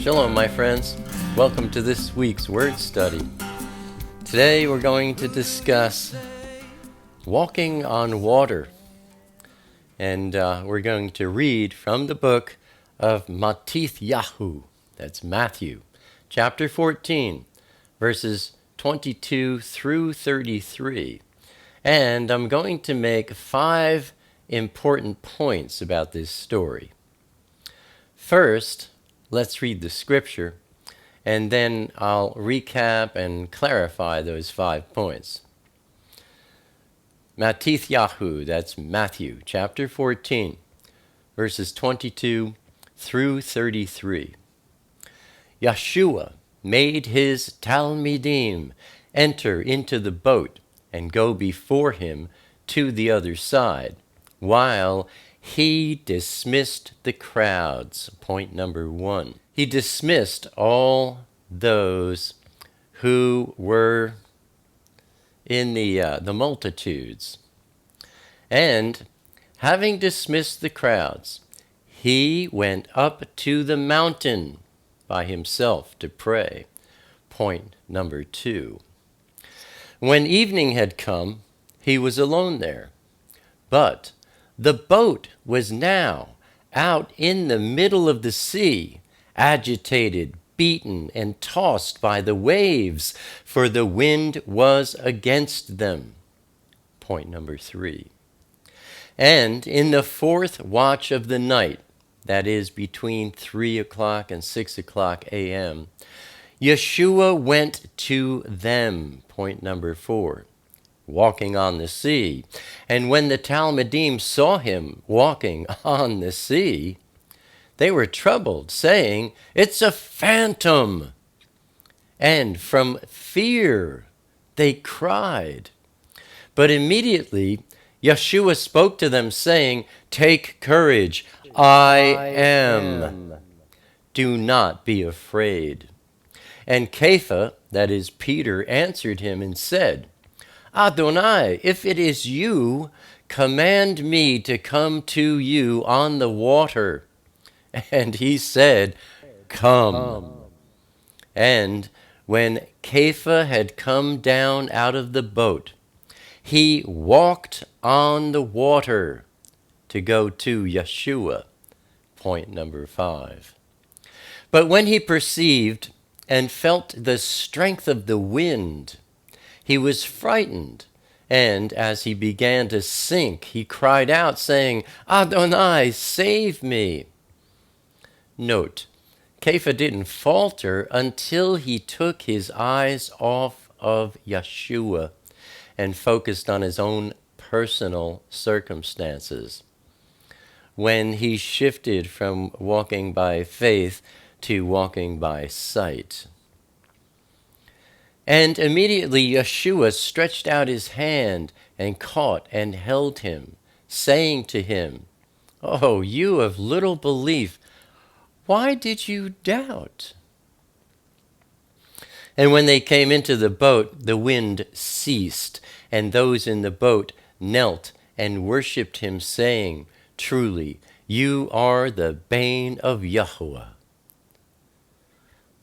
Shalom, my friends. Welcome to this week's Word Study. Today we're going to discuss walking on water. And we're going to read from the book of Matithyahu, that's Matthew, chapter 14, verses 22 through 33. And I'm going to make 5 important points about this story. First, let's read the scripture, and then I'll recap and clarify those 5 points. Matithyahu, that's Matthew, chapter 14, verses 22 through 33. Yahshua made his Talmidim enter into the boat and go before him to the other side, while he dismissed the crowds. Point number 1. He dismissed all those who were in the multitudes. And having dismissed the crowds, he went up to the mountain by himself to pray. Point number 2. When evening had come, he was alone there. But the boat was now out in the middle of the sea, agitated, beaten, and tossed by the waves, for the wind was against them. Point number 3. And in the 4th watch of the night, that is between 3 o'clock and 6 o'clock a.m., Yeshua went to them. Point number 4. Walking on the sea. And when the Talmidim saw him walking on the sea, they were troubled, saying, "It's a phantom." And from fear they cried. But immediately Yeshua spoke to them, saying, "Take courage, I am. Do not be afraid." And Kepha, that is Peter, answered him and said, "Adonai, if it is you, command me to come to you on the water." And he said, "Come." And when Kepha had come down out of the boat, he walked on the water to go to Yeshua. Point number 5. But when he perceived and felt the strength of the wind, he was frightened, and as he began to sink, he cried out, saying, "Adonai, save me." Note, Kepha didn't falter until he took his eyes off of Yeshua and focused on his own personal circumstances. When he shifted from walking by faith to walking by sight. And immediately Yeshua stretched out his hand and caught and held him, saying to him, "Oh, you of little belief, why did you doubt?" And when they came into the boat, the wind ceased, and those in the boat knelt and worshipped him, saying, "Truly, you are the bane of Yahuwah."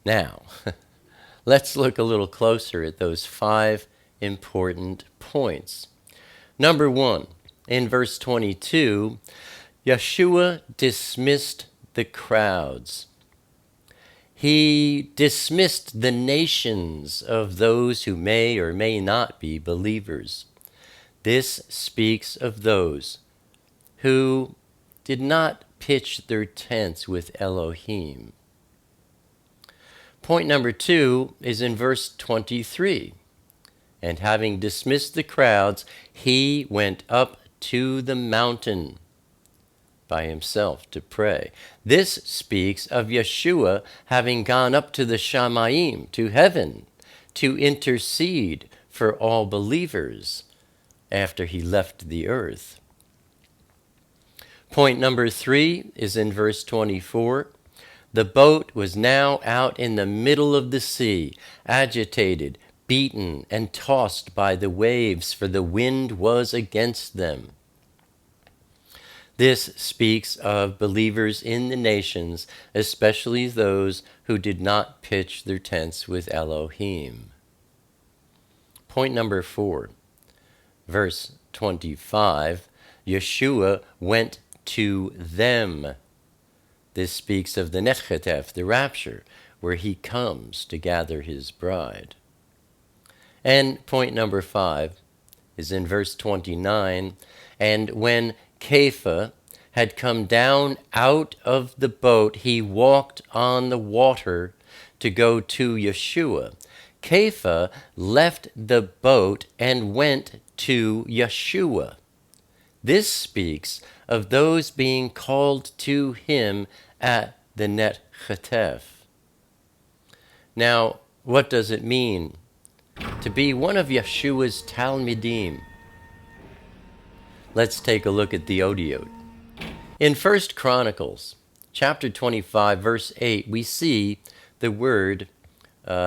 Now, let's look a little closer at those 5 important points. Number 1, in verse 22, Yeshua dismissed the crowds. He dismissed the nations of those who may or may not be believers. This speaks of those who did not pitch their tents with Elohim. Point number 2 is in verse 23. And having dismissed the crowds, he went up to the mountain by himself to pray. This speaks of Yeshua having gone up to the Shamayim, to heaven, to intercede for all believers after he left the earth. Point number 3 is in verse 24. The boat was now out in the middle of the sea, agitated, beaten, and tossed by the waves, for the wind was against them. This speaks of believers in the nations, especially those who did not pitch their tents with Elohim. Point number 4, verse 25, Yeshua went to them. This speaks of the Nechetef, the rapture, where he comes to gather his bride. And point number 5 is in verse 29, and when Kepha had come down out of the boat, he walked on the water to go to Yeshua. Kepha left the boat and went to Yeshua. This speaks of those being called to him at the Net Chetef. Now, what does it mean to be one of Yeshua's Talmidim? Let's take a look at the Otiot. In 1 Chronicles, chapter 25, verse 8, we see the word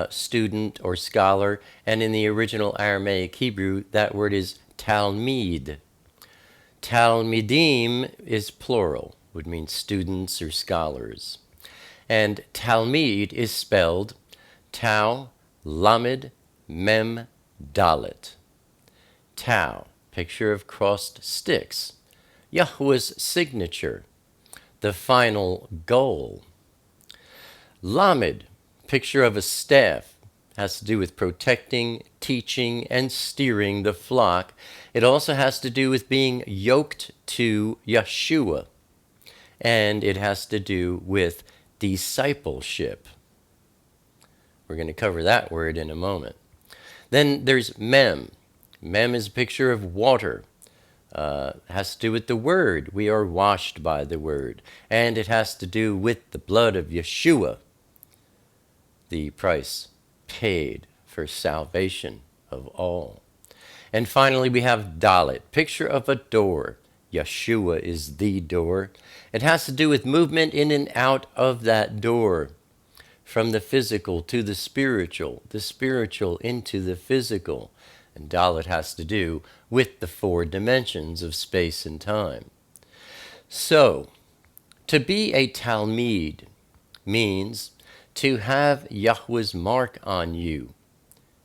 student or scholar, and in the original Aramaic Hebrew, that word is Talmid. Talmidim is plural, would mean students or scholars. And Talmid is spelled Tau, Lamed, Mem, Dalet. Tau, picture of crossed sticks. Yahweh's signature, the final goal. Lamed, picture of a staff, has to do with protecting, teaching, and steering the flock. It also has to do with being yoked to Yeshua. And it has to do with discipleship. We're going to cover that word in a moment. Then there's Mem. Mem is a picture of water. Has to do with the word. We are washed by the word. And it has to do with the blood of Yeshua, the price paid for salvation of all. And finally, we have Dalet, picture of a door. Yeshua is the door. It has to do with movement in and out of that door, from the physical to the spiritual into the physical. And Dalet has to do with the 4 dimensions of space and time. So, to be a Talmid means to have Yahweh's mark on you,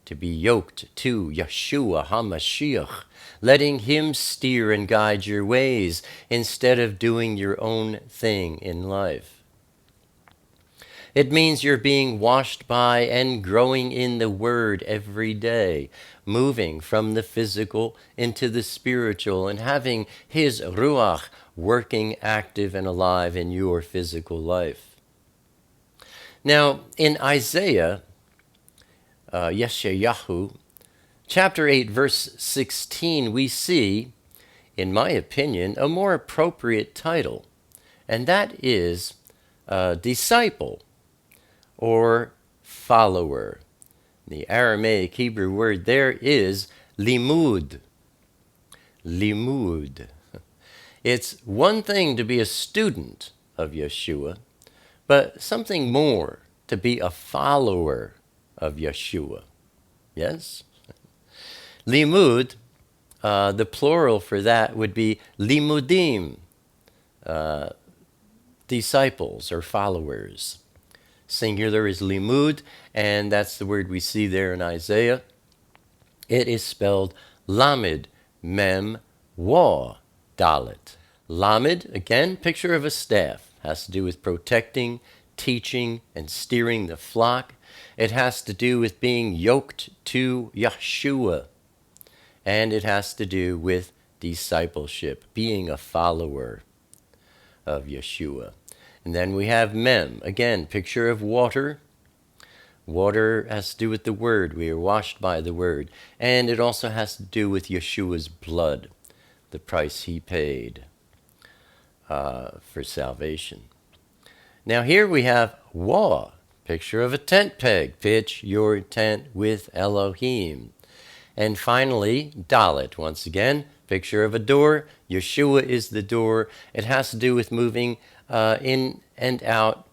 to be yoked to Yeshua HaMashiach, letting him steer and guide your ways instead of doing your own thing in life. It means you're being washed by and growing in the Word every day, moving from the physical into the spiritual and having his Ruach working active and alive in your physical life. Now, in Isaiah, Yeshayahu, chapter 8, verse 16, we see, in my opinion, a more appropriate title, and that is disciple or follower. The Aramaic Hebrew word there is limud. Limud. It's one thing to be a student of Yeshua, but something more to be a follower of Yeshua. Yes? Limud, the plural for that would be limudim, disciples or followers. Singular is limud, and that's the word we see there in Isaiah. It is spelled lamed, mem, wa, dalet. Lamed, again, picture of a staff. Has to do with protecting, teaching, and steering the flock. It has to do with being yoked to Yeshua. And it has to do with discipleship, being a follower of Yeshua. And then we have Mem, again, picture of water. Water has to do with the Word. We are washed by the Word. And it also has to do with Yeshua's blood, the price he paid for salvation. Now here we have Wa, picture of a tent peg. Pitch your tent with Elohim. And finally, Dalet, once again, picture of a door. Yeshua is the door. It has to do with moving in and out,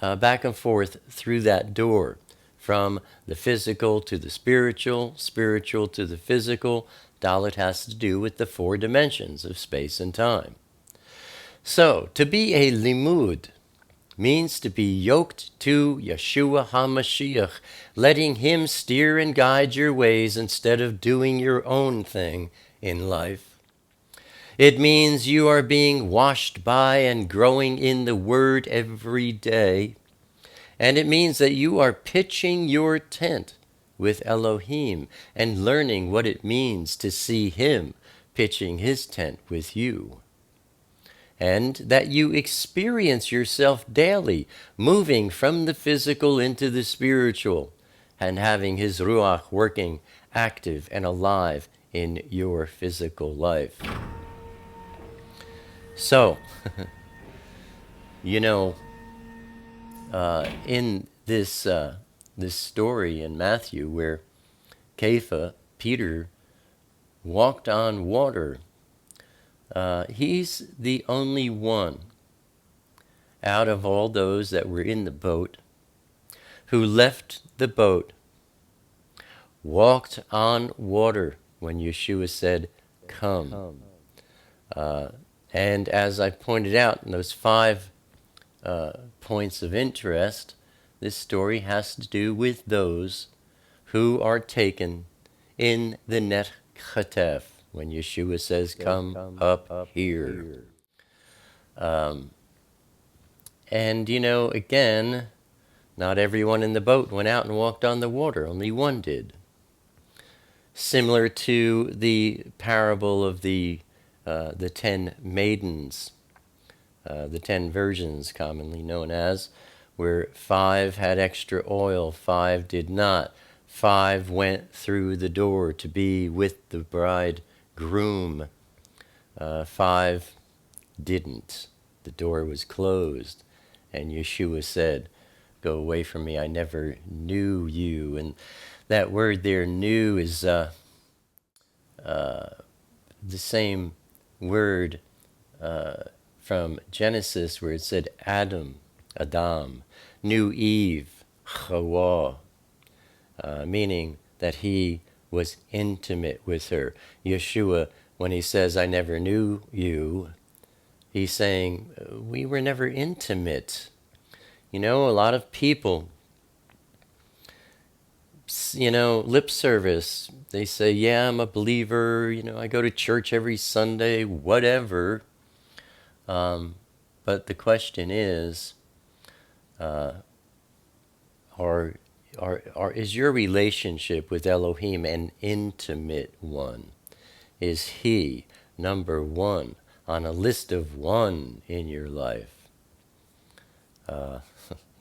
back and forth through that door, from the physical to the spiritual, spiritual to the physical. Dalet has to do with the 4 dimensions of space and time. So, to be a limud means to be yoked to Yahshua HaMashiach, letting him steer and guide your ways instead of doing your own thing in life. It means you are being washed by and growing in the Word every day. And it means that you are pitching your tent with Elohim and learning what it means to see him pitching his tent with you. And that you experience yourself daily, moving from the physical into the spiritual, and having his Ruach working active and alive in your physical life. So, in this story in Matthew where Kepha, Peter, walked on water, he's the only one out of all those that were in the boat who left the boat, walked on water when Yeshua said, "Come." And as I pointed out in those 5 points of interest, this story has to do with those who are taken in the net chatef when Yeshua says, "Come up here." And again, not everyone in the boat went out and walked on the water. Only one did. Similar to the parable of the 10 maidens, the 10 virgins commonly known as, where 5 had extra oil, 5 did not. 5 went through the door to be with the bridegroom. 5 didn't. The door was closed. And Yeshua said, "Go away from me, I never knew you." And that word there, "knew," is the same word from Genesis where it said Adam, knew Eve, Hawa, meaning that he was intimate with her. Yeshua, when he says, "I never knew you," he's saying, we were never intimate. A lot of people, lip service, they say, "Yeah, I'm a believer, I go to church every Sunday," whatever. But the question is, is your relationship with Elohim an intimate one? Is he number 1 on a list of 1 in your life?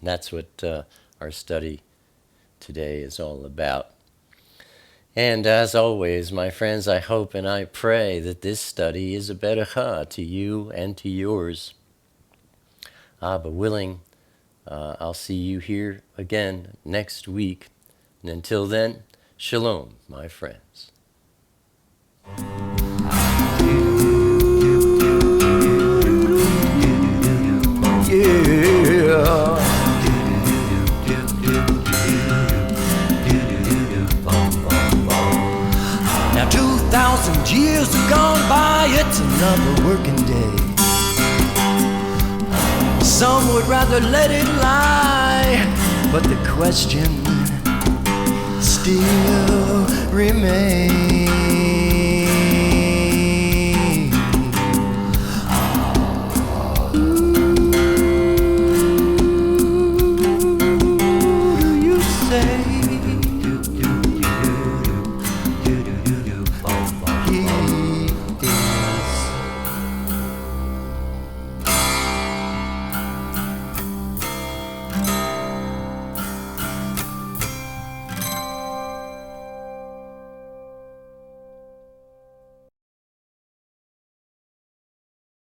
That's what our study today is all about. And as always, my friends, I hope and I pray that this study is a beracha to you and to yours. Abba willing, I'll see you here again next week. And until then, shalom, my friends. Yeah. Now 2,000 years have gone by, it's another working day. Some would rather let it lie, but the question still remains. Who do you say